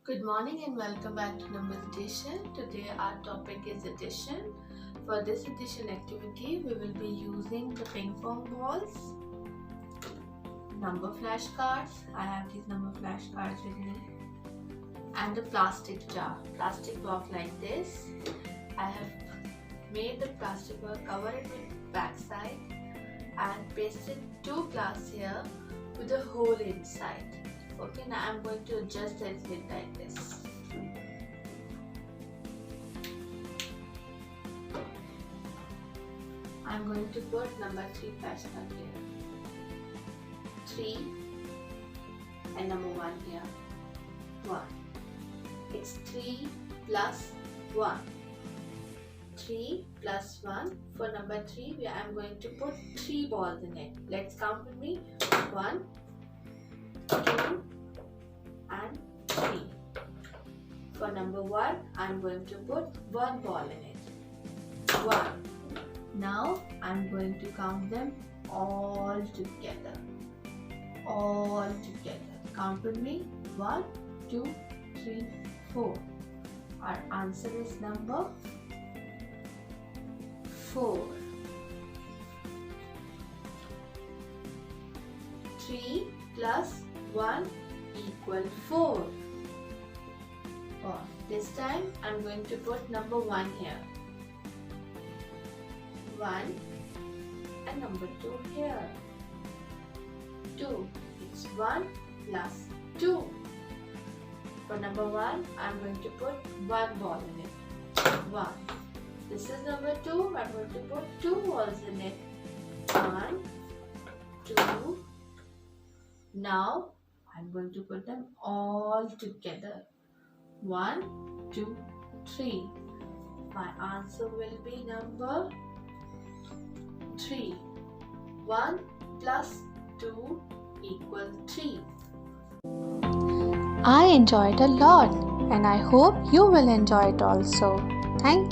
Good morning and welcome back to Numbers Edition. Today our topic is addition. For this addition activity, we will be using the ping pong balls, number flashcards. I have these number flashcards with me, and a plastic jar, plastic block like this. I have made the plastic block, cover it with backside and pasted two glass here with a hole inside. Okay, now I'm going to adjust the lid like this. I'm going to put number 3 flashcard here. 3 and number 1 here. 1. It's 3 plus 1. 3 plus 1. For number 3, I'm going to put 3 balls in it. Let's count with me. 1, 2 and 3. For number 1, I'm going to put 1 ball in it. 1. Now I'm going to count them all together. All together. Count with me. 1, 2, 3, 4. Our answer is number 4. 3 plus 1 equal 4. This time I'm going to put number 1 here. 1 and number 2 here. 2. It's 1 plus 2. For number 1, I'm going to put 1 ball in it. 1. This is number 2. I'm going to put 2 balls in it. 1, 2. Now I'm going to put them all together. 1, 2, 3. My answer will be number 3. 1 plus 2 equals 3. I enjoyed a lot and I hope you will enjoy it also. Thank you.